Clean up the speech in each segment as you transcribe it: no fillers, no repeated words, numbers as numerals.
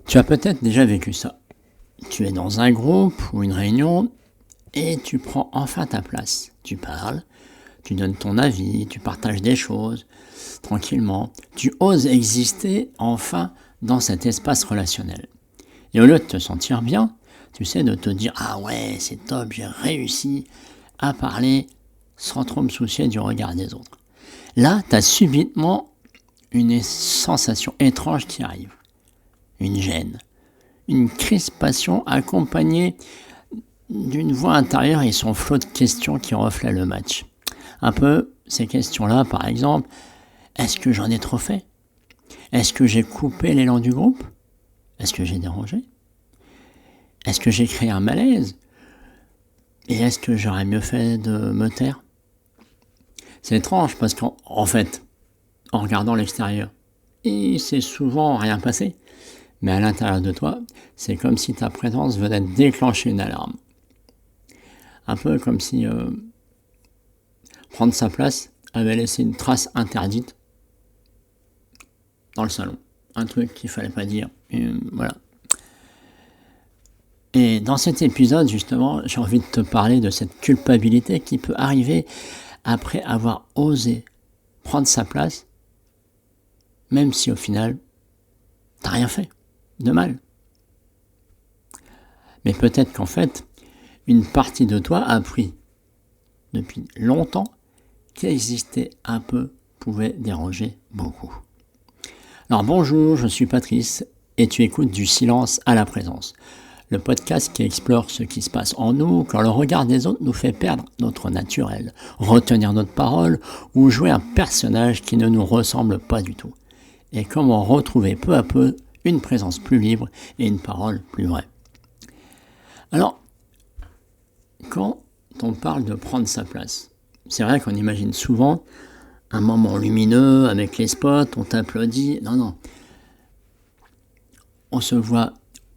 Tu as peut-être déjà vécu ça. Tu es dans un groupe ou une réunion et tu prends enfin ta place. Tu parles, tu donnes ton avis, tu partages des choses tranquillement. Tu oses exister enfin dans cet espace relationnel. Et au lieu de te sentir bien, tu sais, de te dire « Ah ouais, c'est top, j'ai réussi à parler sans trop me soucier du regard des autres. » Là, tu as subitement une sensation étrange qui arrive. Une gêne, une crispation accompagnée d'une voix intérieure et son flot de questions qui reflètent le match. Un peu ces questions-là, par exemple, est-ce que j'en ai trop fait? Est-ce que j'ai coupé l'élan du groupe? Est-ce que j'ai dérangé? Est-ce que j'ai créé un malaise? Et est-ce que j'aurais mieux fait de me taire? C'est étrange parce qu'en fait, en regardant l'extérieur, il s'est souvent rien passé. Mais à l'intérieur de toi, c'est comme si ta présence venait déclencher une alarme. Un peu comme si prendre sa place avait laissé une trace interdite dans le salon. Un truc qu'il fallait pas dire. Et, voilà. Et dans cet épisode, justement, j'ai envie de te parler de cette culpabilité qui peut arriver après avoir osé prendre sa place, même si au final, t'as rien fait de mal. Mais peut-être qu'en fait, une partie de toi a appris depuis longtemps qu'exister un peu pouvait déranger beaucoup. Alors bonjour, je suis Patrice et tu écoutes Du silence à la présence, le podcast qui explore ce qui se passe en nous quand le regard des autres nous fait perdre notre naturel, retenir notre parole ou jouer un personnage qui ne nous ressemble pas du tout. Et comment retrouver peu à peu une présence plus libre et une parole plus vraie. Alors, quand on parle de prendre sa place, c'est vrai qu'on imagine souvent un moment lumineux avec les spots, on t'applaudit. Non. On se voit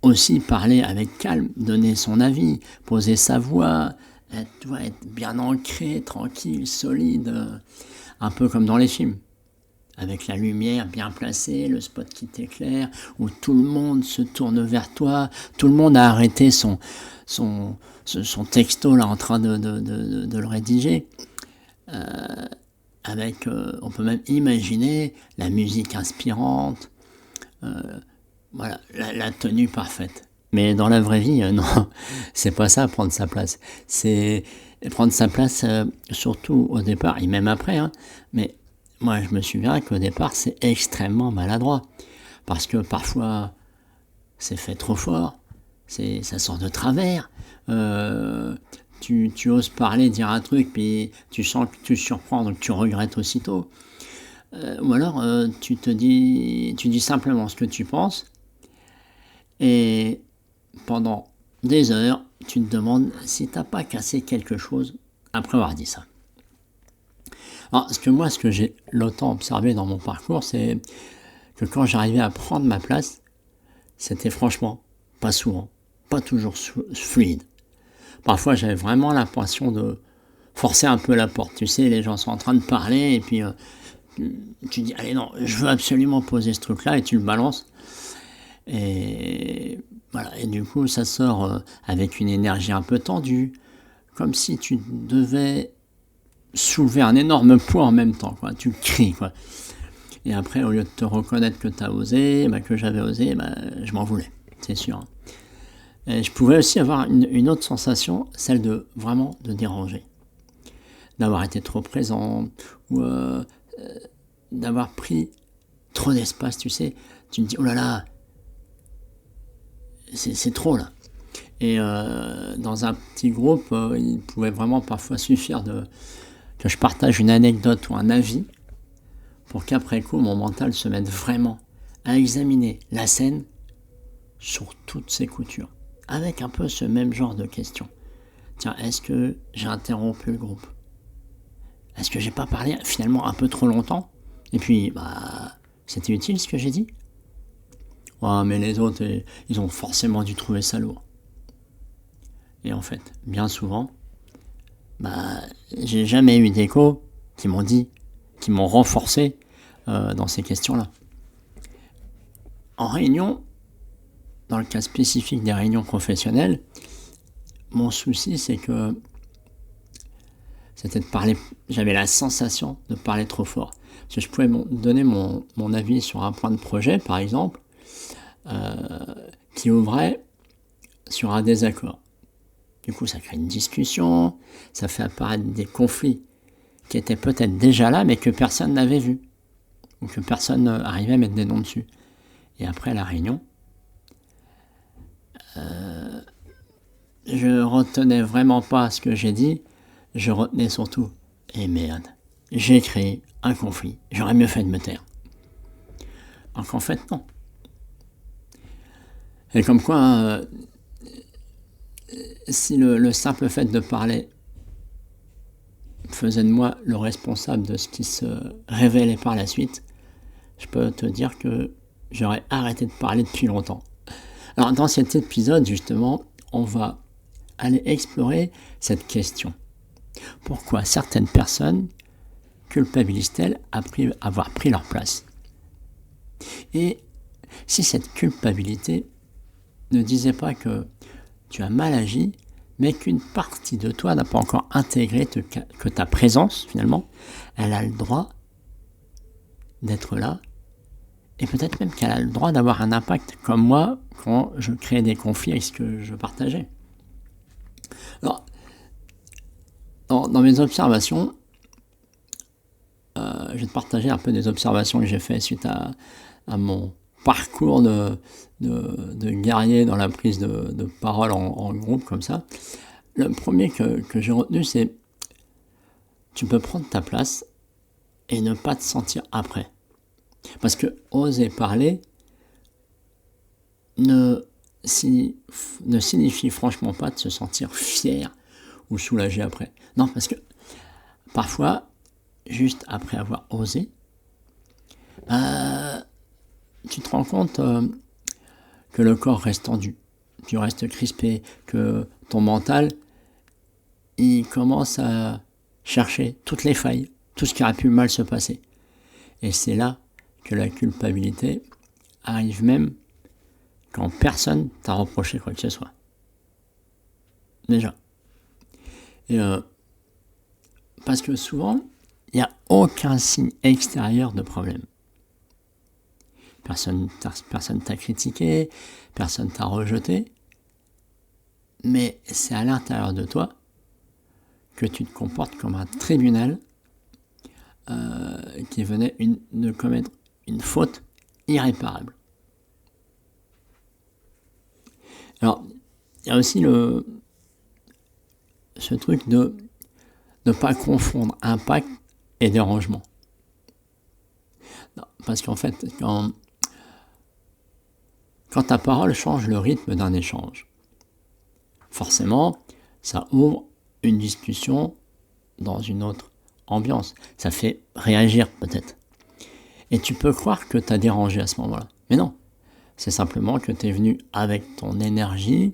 aussi parler avec calme, donner son avis, poser sa voix, être bien ancré, tranquille, solide, un peu comme dans les films. Avec la lumière bien placée, le spot qui t'éclaire, où tout le monde se tourne vers toi, tout le monde a arrêté son texto là en train de le rédiger. On peut même imaginer la musique inspirante, voilà, la tenue parfaite. Mais dans la vraie vie, non, c'est pas ça prendre sa place. C'est prendre sa place, surtout au départ et même après. Mais moi, je me souviens qu'au départ, c'est extrêmement maladroit. Parce que parfois, c'est fait trop fort, ça sort de travers. Tu oses parler, dire un truc, puis tu sens que tu surprends, donc tu regrettes aussitôt. Ou alors, tu dis simplement ce que tu penses, et pendant des heures, tu te demandes si t'as pas cassé quelque chose après avoir dit ça. Alors, ce que j'ai longtemps observé dans mon parcours, c'est que quand j'arrivais à prendre ma place, c'était franchement pas souvent, pas toujours fluide. Parfois, j'avais vraiment l'impression de forcer un peu la porte. Tu sais, les gens sont en train de parler et puis tu dis, allez non, je veux absolument poser ce truc-là, et tu le balances. Et voilà, et du coup, ça sort avec une énergie un peu tendue, comme si tu devais soulever un énorme poids en même temps, quoi. Tu cries, quoi. Et après, au lieu de te reconnaître que tu as osé, que j'avais osé, je m'en voulais, c'est sûr. Et je pouvais aussi avoir une autre sensation, celle de vraiment de déranger. D'avoir été trop présent, ou d'avoir pris trop d'espace, tu sais. Tu me dis, oh là là, c'est trop là. Et dans un petit groupe, il pouvait vraiment parfois suffire que je partage une anecdote ou un avis pour qu'après coup, mon mental se mette vraiment à examiner la scène sur toutes ses coutures, avec un peu ce même genre de questions. Tiens, est-ce que j'ai interrompu le groupe? Est-ce que j'ai pas parlé finalement un peu trop longtemps? Et puis, c'était utile ce que j'ai dit? Ouais, mais les autres, ils ont forcément dû trouver ça lourd. Et en fait, bien souvent, j'ai jamais eu d'écho qui m'ont renforcé dans ces questions-là. En réunion, dans le cas spécifique des réunions professionnelles, mon souci, c'est que c'était de parler, j'avais la sensation de parler trop fort. Parce que je pouvais donner mon avis sur un point de projet, par exemple, qui ouvrait sur un désaccord. Du coup, ça crée une discussion, ça fait apparaître des conflits qui étaient peut-être déjà là, mais que personne n'avait vu, ou que personne n'arrivait à mettre des noms dessus. Et après la réunion, je retenais vraiment pas ce que j'ai dit, je retenais surtout, et merde, j'ai créé un conflit, j'aurais mieux fait de me taire. Alors qu'en fait, non. Et comme quoi, si le simple fait de parler faisait de moi le responsable de ce qui se révélait par la suite, je peux te dire que j'aurais arrêté de parler depuis longtemps. Alors dans cet épisode, justement, on va aller explorer cette question. Pourquoi certaines personnes culpabilisent-elles avoir pris leur place? Et si cette culpabilité ne disait pas que tu as mal agi, mais qu'une partie de toi n'a pas encore intégré que ta présence, finalement, elle a le droit d'être là, et peut-être même qu'elle a le droit d'avoir un impact, comme moi, quand je créais des conflits avec ce que je partageais. Alors, dans mes observations, je vais te partager un peu des observations que j'ai faites suite à mon parcours de guerrier dans la prise de parole en groupe comme ça. Le premier que j'ai retenu, c'est tu peux prendre ta place et ne pas te sentir après. Parce que oser parler ne signifie franchement pas de se sentir fier ou soulagé après. Non, parce que parfois, juste après avoir osé, tu te rends compte que le corps reste tendu, tu restes crispé, que ton mental, il commence à chercher toutes les failles, tout ce qui aurait pu mal se passer. Et c'est là que la culpabilité arrive même quand personne t'a reproché quoi que ce soit. Déjà. Et parce que souvent, il n'y a aucun signe extérieur de problème. Personne t'a critiqué, personne t'a rejeté, mais c'est à l'intérieur de toi que tu te comportes comme un tribunal qui venait de commettre une faute irréparable. Alors, il y a aussi ce truc de ne pas confondre impact et dérangement. Non, parce qu'en fait, quand ta parole change le rythme d'un échange, forcément, ça ouvre une discussion dans une autre ambiance. Ça fait réagir peut-être. Et tu peux croire que tu as dérangé à ce moment-là. Mais non. C'est simplement que tu es venu avec ton énergie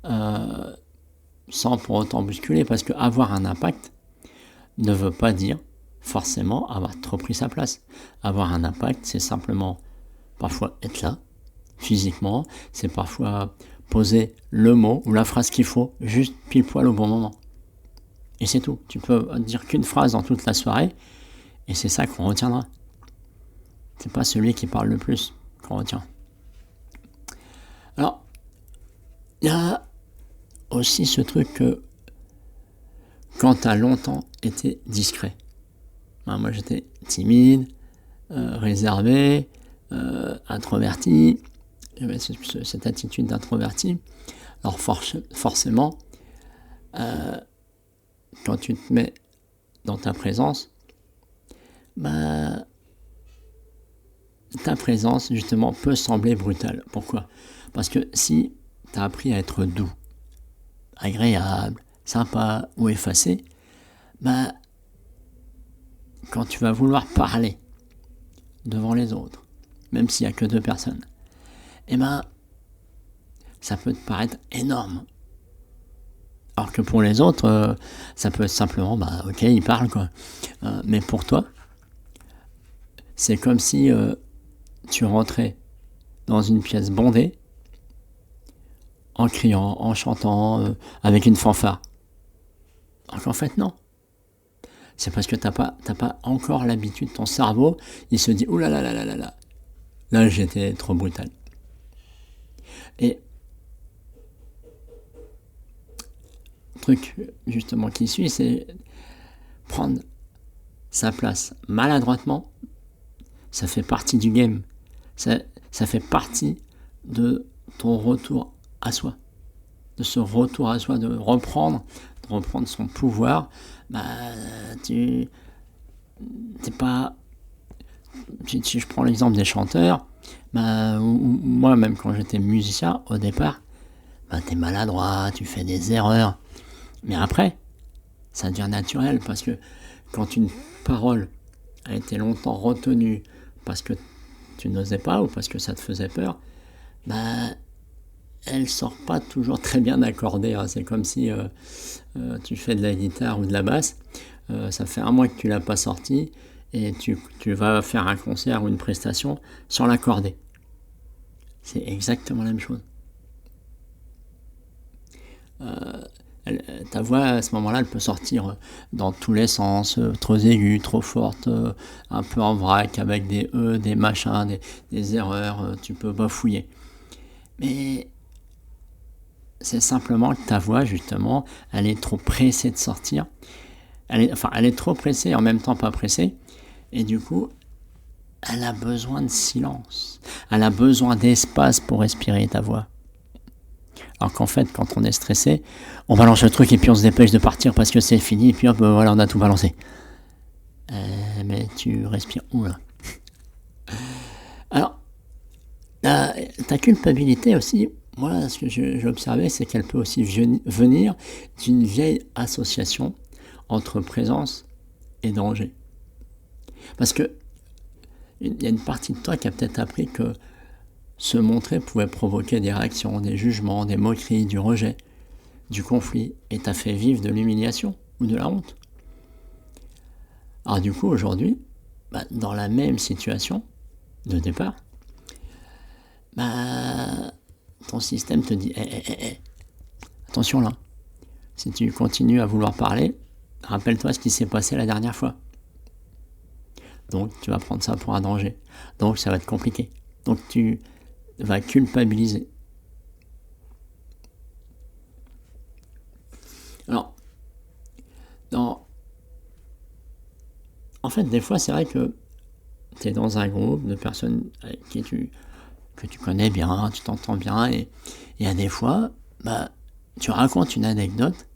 sans pour autant bousculer. Parce qu'avoir un impact ne veut pas dire forcément avoir trop pris sa place. Avoir un impact, c'est simplement parfois être là, physiquement. C'est parfois poser le mot ou la phrase qu'il faut, juste pile poil au bon moment. Et c'est tout. Tu peux dire qu'une phrase dans toute la soirée, et c'est ça qu'on retiendra. C'est pas celui qui parle le plus qu'on retient. Alors, il y a aussi ce truc que quand tu as longtemps été discret. Moi j'étais timide, réservé, introverti, j'avais cette attitude d'introverti. Alors forcément, quand tu te mets dans ta présence, ta présence justement peut sembler brutale. Pourquoi ? Parce que si tu as appris à être doux, agréable, sympa ou effacé, quand tu vas vouloir parler devant les autres, même s'il n'y a que 2 personnes, ça peut te paraître énorme. Alors que pour les autres, ça peut être simplement, ok, il parle quoi. Mais pour toi, c'est comme si tu rentrais dans une pièce bondée en criant, en chantant, avec une fanfare. Alors qu'en fait, non. C'est parce que t'as pas encore l'habitude. Ton cerveau, il se dit, ouh là là là là là là. Là, j'étais trop brutal. Et le truc, justement, qui suit, c'est prendre sa place maladroitement. Ça fait partie du game. Ça fait partie de ton retour à soi. De ce retour à soi, de reprendre son pouvoir. Tu t'es pas... Si je prends l'exemple des chanteurs, moi même quand j'étais musicien, au départ, t'es maladroit, tu fais des erreurs. Mais après, ça devient naturel parce que quand une parole a été longtemps retenue parce que tu n'osais pas ou parce que ça te faisait peur, elle sort pas toujours très bien accordée. Hein. C'est comme si tu fais de la guitare ou de la basse, ça fait un mois que tu l'as pas sortie et tu vas faire un concert ou une prestation sans l'accorder. C'est exactement la même chose. Ta voix à ce moment-là, elle peut sortir dans tous les sens, trop aiguë, trop forte, un peu en vrac, avec des E, des machins, des erreurs, tu peux bafouiller. Mais c'est simplement que ta voix, justement, elle est trop pressée de sortir. Elle est trop pressée, en même temps pas pressée. Et du coup, elle a besoin de silence. Elle a besoin d'espace pour respirer, ta voix. Alors qu'en fait, quand on est stressé, on balance le truc et puis on se dépêche de partir parce que c'est fini. Et puis hop, voilà, on a tout balancé. Mais tu respires où là? Alors, ta culpabilité aussi, moi, ce que j'ai observé, c'est qu'elle peut aussi venir d'une vieille association entre présence et danger. Parce que il y a une partie de toi qui a peut-être appris que se montrer pouvait provoquer des réactions, des jugements, des moqueries, du rejet, du conflit, et t'a fait vivre de l'humiliation ou de la honte. Alors du coup, aujourd'hui, dans la même situation de départ, ton système te dit attention là, si tu continues à vouloir parler, rappelle-toi ce qui s'est passé la dernière fois. Donc tu vas prendre ça pour un danger. Donc ça va être compliqué. Donc tu vas culpabiliser. Alors, en fait, des fois, c'est vrai que tu es dans un groupe de personnes que tu connais bien, tu t'entends bien, et à des fois, tu racontes une anecdote,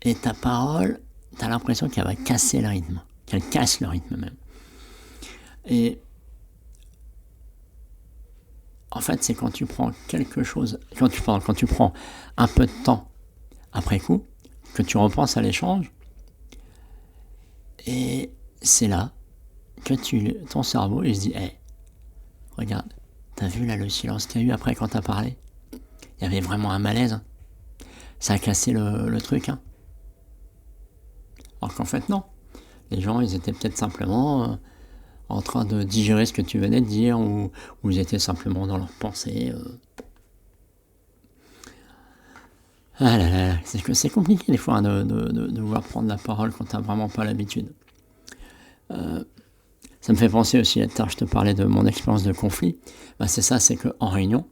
et ta parole, tu as l'impression qu'elle va casser le rythme, qu'elle casse le rythme même. Et en fait, c'est quand tu prends quelque chose, quand tu prends un peu de temps après coup, que tu repenses à l'échange, et c'est là que ton cerveau, il se dit, regarde, t'as vu là le silence qu'il y a eu après quand t'as parlé? Il y avait vraiment un malaise. Hein. Ça a cassé le truc. Hein. Alors qu'en fait, non. Les gens, ils étaient peut-être simplement en train de digérer ce que tu venais de dire, ou ils étaient simplement dans leurs pensées. Ah là là, c'est compliqué des fois de vouloir prendre la parole quand t'as vraiment pas l'habitude. Ça me fait penser aussi, je te parlais de mon expérience de conflit. C'est ça, c'est qu'en réunion,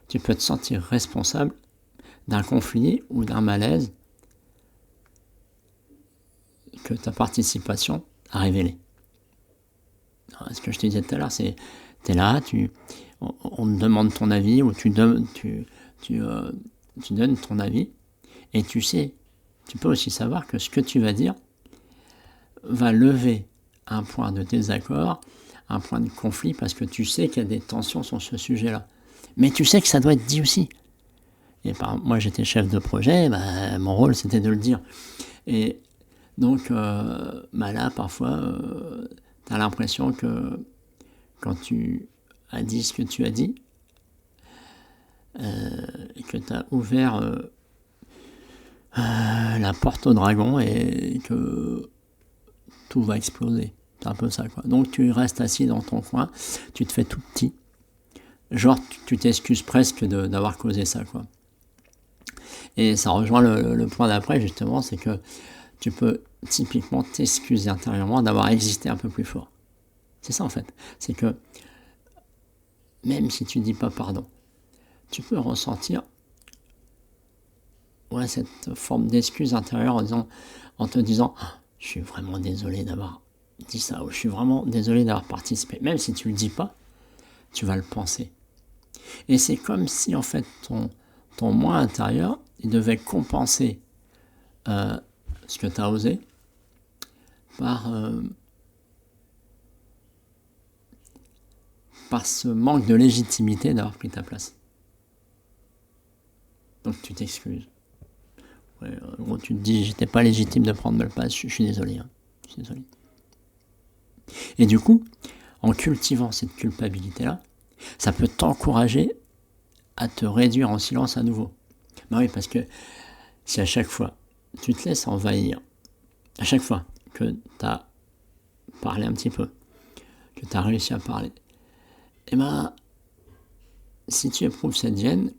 tu peux te sentir responsable d'un conflit ou d'un malaise que ta participation a révélé. Alors, ce que je te disais tout à l'heure, c'est t'es là, on te demande ton avis, ou tu donnes ton avis, et tu peux aussi savoir que ce que tu vas dire va lever un point de désaccord, un point de conflit, parce que tu sais qu'il y a des tensions sur ce sujet-là. Mais tu sais que ça doit être dit aussi. Et moi, j'étais chef de projet, mon rôle, c'était de le dire. Et donc, là, parfois, tu as l'impression que quand tu as dit ce que tu as dit, et que tu as ouvert la porte au dragon et que tout va exploser. C'est un peu ça, quoi. Donc tu restes assis dans ton coin, tu te fais tout petit, genre tu t'excuses presque d'avoir causé ça, quoi. Et ça rejoint le point d'après, justement, c'est que tu peux typiquement t'excuser intérieurement d'avoir existé un peu plus fort. C'est ça, en fait. C'est que même si tu dis pas pardon, tu peux ressentir cette forme d'excuse intérieure en te disant ah, je suis vraiment désolé d'avoir dit ça, ou je suis vraiment désolé d'avoir participé. Même si tu le dis pas, tu vas le penser. Et c'est comme si, en fait, ton moi intérieur, il devait compenser ce que tu as osé par ce manque de légitimité d'avoir pris ta place. Donc tu t'excuses. Ouais, en gros, tu te dis, j'étais pas légitime de prendre ma place, je suis désolé. Je suis désolé. Et du coup, en cultivant cette culpabilité-là, ça peut t'encourager à te réduire en silence à nouveau. Ben oui, parce que si à chaque fois, tu te laisses envahir, à chaque fois que tu as parlé un petit peu, que tu as réussi à parler, et ben, si tu éprouves cette gêne,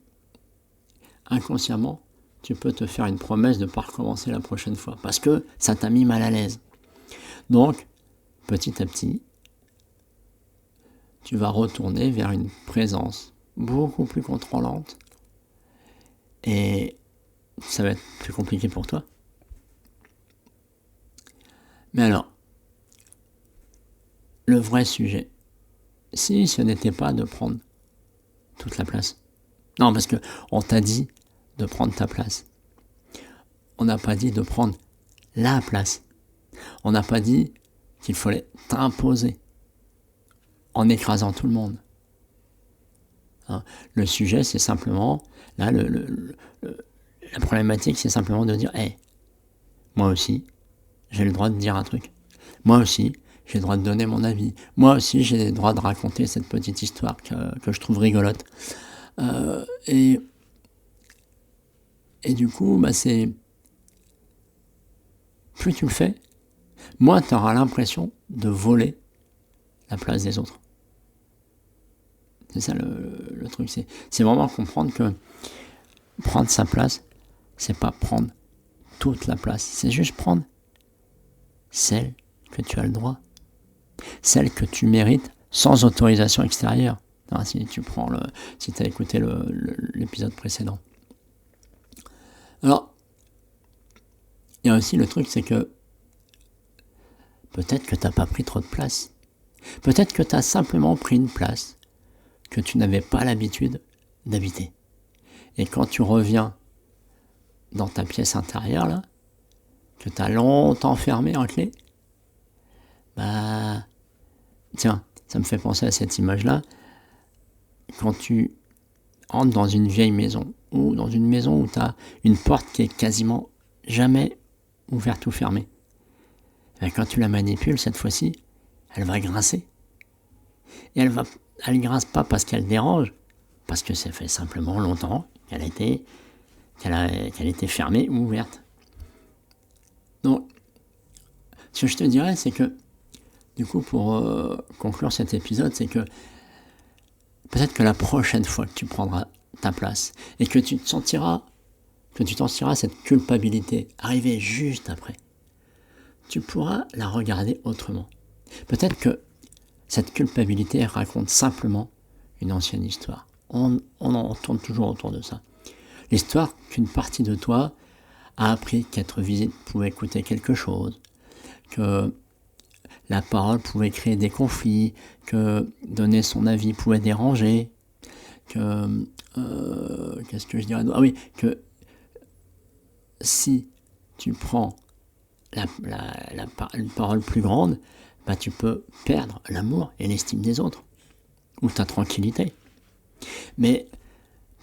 inconsciemment, tu peux te faire une promesse de ne pas recommencer la prochaine fois, parce que ça t'a mis mal à l'aise. Donc, petit à petit, tu vas retourner vers une présence beaucoup plus contrôlante, et ça va être plus compliqué pour toi. Mais alors, le vrai sujet, si ce n'était pas de prendre toute la place. Non, parce que on t'a dit de prendre ta place. On n'a pas dit de prendre la place. On n'a pas dit qu'il fallait t'imposer en écrasant tout le monde. Hein, le sujet, c'est simplement, là, la problématique, c'est simplement de dire, hey, moi aussi, j'ai le droit de dire un truc. Moi aussi, j'ai le droit de donner mon avis. Moi aussi, j'ai le droit de raconter cette petite histoire que je trouve rigolote. Et du coup, c'est... Plus tu le fais, moins tu auras l'impression de voler la place des autres. C'est ça le truc. C'est vraiment comprendre que prendre sa place, c'est pas prendre toute la place. C'est juste prendre celle que tu as le droit. Celle que tu mérites sans autorisation extérieure. Non, si tu as écouté l'épisode précédent. Alors, il y a aussi le truc, c'est que peut-être que tu n'as pas pris trop de place. Peut-être que tu as simplement pris une place que tu n'avais pas l'habitude d'habiter. Et quand tu reviens dans ta pièce intérieure, là, que tu as longtemps fermé en clé, tiens, ça me fait penser à cette image-là. Quand tu entres dans une vieille maison, ou dans une maison où tu as une porte qui est quasiment jamais ouverte ou fermée, quand tu la manipules cette fois-ci, elle va grincer. Et elle grince pas parce qu'elle dérange, parce que ça fait simplement longtemps qu'elle a été fermée ou ouverte. Donc, ce que je te dirais, c'est que, du coup, pour conclure cet épisode, c'est que peut-être que la prochaine fois que tu prendras ta place et que tu t'en sentiras cette culpabilité arriver juste après, tu pourras la regarder autrement. Peut-être que cette culpabilité raconte simplement une ancienne histoire. On en tourne toujours autour de ça. L'histoire qu'une partie de toi a appris qu'être visible pouvait coûter quelque chose, que la parole pouvait créer des conflits, que donner son avis pouvait déranger, que... qu'est-ce que je dirais? Ah oui, que si tu prends une parole plus grande, tu peux perdre l'amour et l'estime des autres, ou ta tranquillité. Mais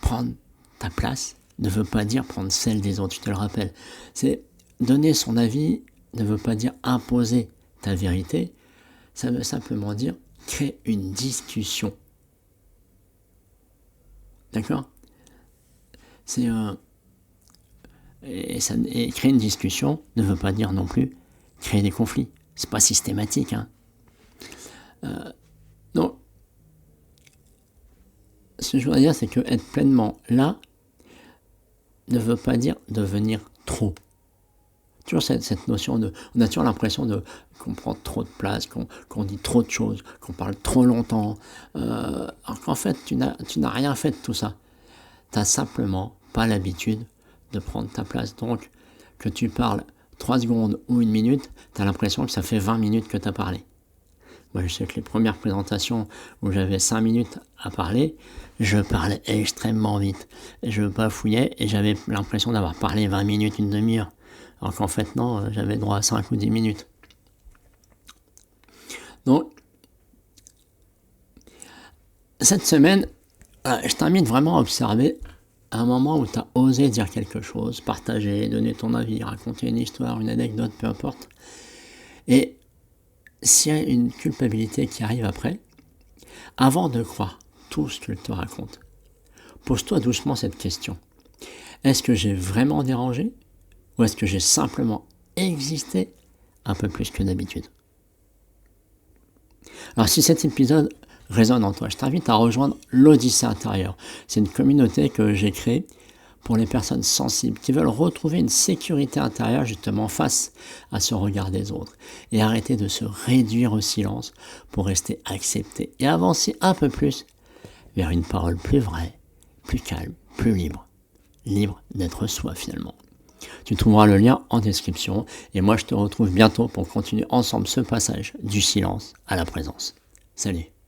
prendre ta place ne veut pas dire prendre celle des autres, je te le rappelle. C'est donner son avis ne veut pas dire imposer ta vérité, ça veut simplement dire créer une discussion. D'accord ? Et créer une discussion ne veut pas dire non plus créer des conflits. C'est pas systématique. Donc, ce que je voudrais dire, c'est que être pleinement là ne veut pas dire devenir trop. Toujours cette notion de... On a toujours l'impression qu'on prend trop de place, qu'on dit trop de choses, qu'on parle trop longtemps. Alors qu'en fait, tu n'as rien fait de tout ça. Tu n'as simplement pas l'habitude de prendre ta place. Donc, que tu parles 3 secondes ou 1 minute, tu as l'impression que ça fait 20 minutes que tu as parlé. Moi, je sais que les premières présentations où j'avais 5 minutes à parler, je parlais extrêmement vite. Je bafouillais et j'avais l'impression d'avoir parlé 20 minutes, une demi-heure. Alors qu'en fait, non, j'avais droit à 5 ou 10 minutes. Donc, cette semaine, je t'invite vraiment à observer un moment où tu as osé dire quelque chose, partager, donner ton avis, raconter une histoire, une anecdote, peu importe. Et s'il y a une culpabilité qui arrive après, avant de croire tout ce qu'il te raconte, pose-toi doucement cette question. Est-ce que j'ai vraiment dérangé ou est-ce que j'ai simplement existé un peu plus que d'habitude? Alors si cet épisode résonne en toi, je t'invite à rejoindre l'Odyssée intérieure. C'est une communauté que j'ai créée pour les personnes sensibles qui veulent retrouver une sécurité intérieure justement face à ce regard des autres et arrêter de se réduire au silence pour rester accepté et avancer un peu plus vers une parole plus vraie, plus calme, plus libre d'être soi finalement. Tu trouveras le lien en description et moi je te retrouve bientôt pour continuer ensemble ce passage du silence à la présence. Salut!